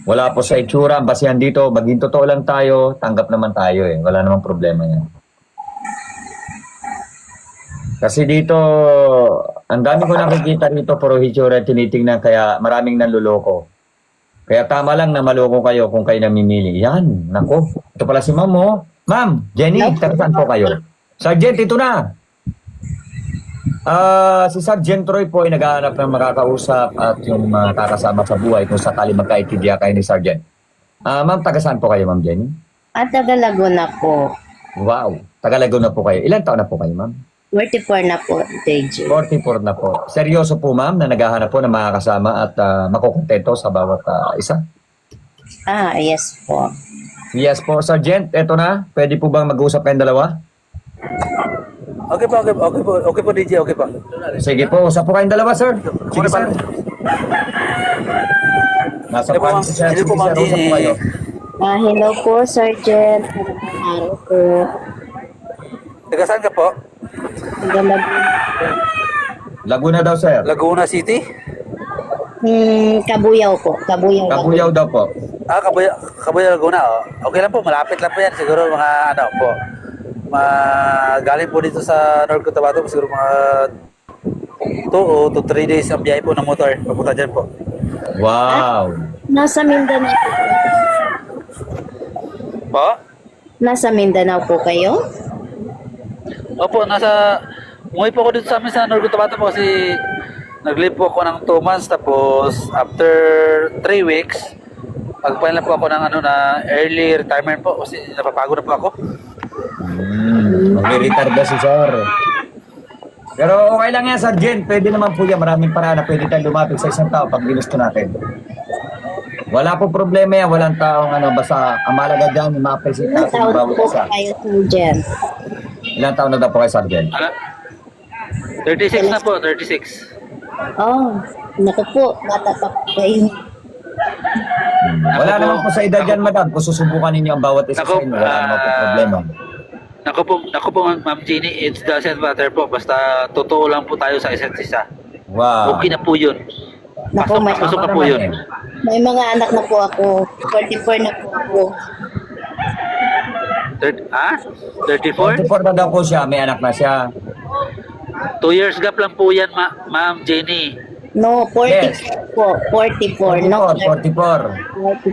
Wala po sa itsura, basihan dito, maging totoo lang tayo, tanggap naman tayo eh. Wala namang problema yan. Kasi dito, ang dami ko nakikita dito, puro itsura tinitingnan, kaya maraming nanluloko. Kaya tama lang na maloko kayo kung kayo namimili. Yan, nako. Ito pala si Ma'am, oh. Ma'am, Jenny, saan po kayo? Sergeant, ito na. Si Sergeant Troy po ay naghahanap ng makakausap at yung makakasama sa buhay kung sakali magkaintindihan kayo ni Sergeant. Ma'am, taga saan po kayo, Ma'am Jenny? Taga Laguna po. Wow, taga Laguna po kayo. Ilan taon na po kayo, Ma'am? 44 na po, DJ. 44 na po. Seryoso po, Ma'am, na naghahanap po ng makakasama at makukontento sa bawat isa? Yes po. Yes po, Sergeant. Eto na. Pwede po bang mag-usap kayong dalawa? Okay po, DJ, okay po. Sige po, usap po kayong dalawa, sir. Sige, sir. Nasa Hello po, pan ma'am. si sir. Hello Sige, po, sir. ma'am Usap po Jenny. kayo. Hello po, Sergeant. Magandang araw po. Taga saan ka po? Taga Laguna. Laguna daw, sir. Laguna City? Kabuyaw po. Kabuyaw. Kabuyaw daw po. Kabuya Laguna, oh. Okay lang po, malapit lang po yan. Siguro mga ano po. Galing po dito sa North Cotabato, siguro mga 2 to 3 days ang biyahe po ng motor. Papunta dyan po. Wow. Nasa Mindanao po. Po? Nasa Mindanao po kayo? Opo, umuwi po ako dito sa amin sa North Cotabato po kasi nag-leave po ako ng 2 months tapos after 3 weeks pagpahin po ako ng na early retirement po kasi napapagod na po ako. Mag-retard na si sir. Pero okay lang yan, Sergeant. Pwede naman po yan. Maraming paraan na pwede tayong lumapit sa isang tao pag ginusto natin. Wala po problema yan. Walang taong basta ang malaga dyan, ma-appreciate Ilang natin taon yung bawat po isa. kayo, Sergeant? Ilang taon na daw po kayo, Sergeant? 36 na po, 36. Naku po. Bata pa po kayo. Wala naman po sa edad yan, madam. Kung susubukan ninyo ang bawat isa sa inyo, wala naman po problema. Naku po, Ma'am Jeannie, it doesn't matter po. Basta totoo lang po tayo sa isa't isa. Wow. Okay na po yun. Naku, Pasok na po yun. may mga anak na po ako. 44 na po ako. 34? 44 na daw po siya. May anak na siya. 2 years gap lang po yan, Ma'am Jenny. No, 44 Yes. po. 44. No, 44.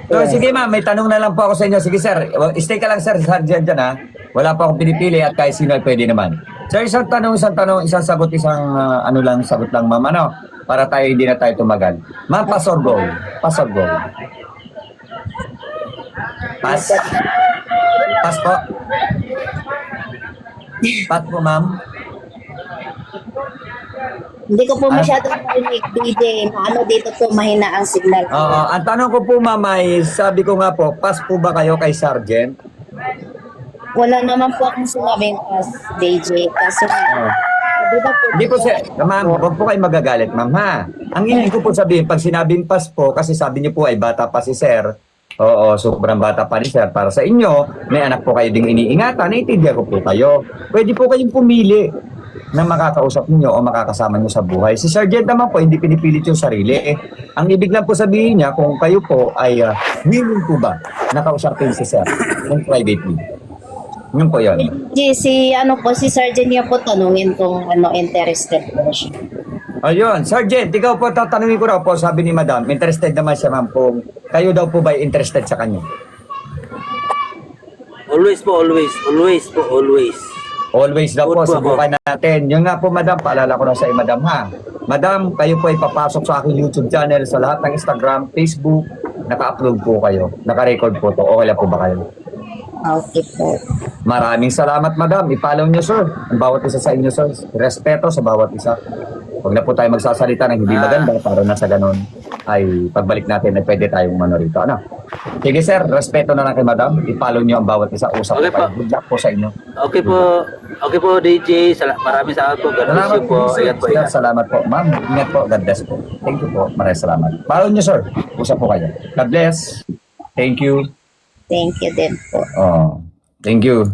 So, 44. sige ma'am, may tanong na lang po ako sa inyo. Sige sir, stay ka lang sir, Sergeant dyan ha. Wala pa akong pinipili at kahit sino ay pwede naman. Sir, isang tanong, isang sagot, sagot lang ma'am, para tayo hindi na tayo tumagal. Ma'am, pass or go? Pass or go? Pass? Pass po? Pass po ma'am? Hindi ko po masyadong marinig, DJ. Dito po mahina ang signal. Oo, ang tanong ko po ma'am ay, sabi ko nga po, pass po ba kayo kay Sergeant? Wala naman po akong sinabing pass, DJ. Kaso di ba po? Hindi po sir, ma'am, huwag po kayo magagalit ma'am ha. Ang hindi ko po sabihin, pag sinabing pass po, kasi sabi niyo po ay bata pa si sir. Oo, sobrang bata pa ni sir. Para sa inyo, may anak po kayo ding iniingatan, naiintindihan ko po kayo. Pwede po kayong pumili na makakausap niyo o makakasama niyo sa buhay. Si Sergeant naman po, hindi pinipilit yung sarili. Ang ibig lang po sabihin niya, kung kayo po ay willing po ba nakausapin si sir ng privately. Yun po yun. Si Sergeant niya po tanungin kung interested po siya. Ayun, Sergeant, ikaw po tatanungin ko raw po, sabi ni Madam, interested naman siya ma'am kung kayo daw po ba interested sa kanya? Always po, always. Always daw po, Good po, subukan natin. Yun nga po, Madam, paalala ko na sa iyo, Madam, ha? Madam, kayo po ay papasok sa aking YouTube channel, sa lahat ng Instagram, Facebook, naka-upload po kayo. Naka-record po to. Okay lang po ba kayo? Okay po. Maraming salamat, Madam. I-follow niyo, sir. Ang bawat isa sa inyo, sir. Respeto sa bawat isa. Huwag na po tayo magsasalita ng hindi maganda para na sa ganun ay pagbalik natin ay pwede tayong rito. Ano? Sige, sir. Respeto na lang kay Madam. I-follow niyo ang bawat isa. Usap Okay po kayo. po. Good luck po sa inyo. Okay po, DJ. Maraming salamat po. God bless Salamat you po. sir. Ingat po, Sir, ingat. salamat po. Ma'am, ingat po. God bless po. Thank you po. Maraming salamat. Follow niyo, sir. Usap po kayo. God bless. Thank you. Thank you din po. Thank you.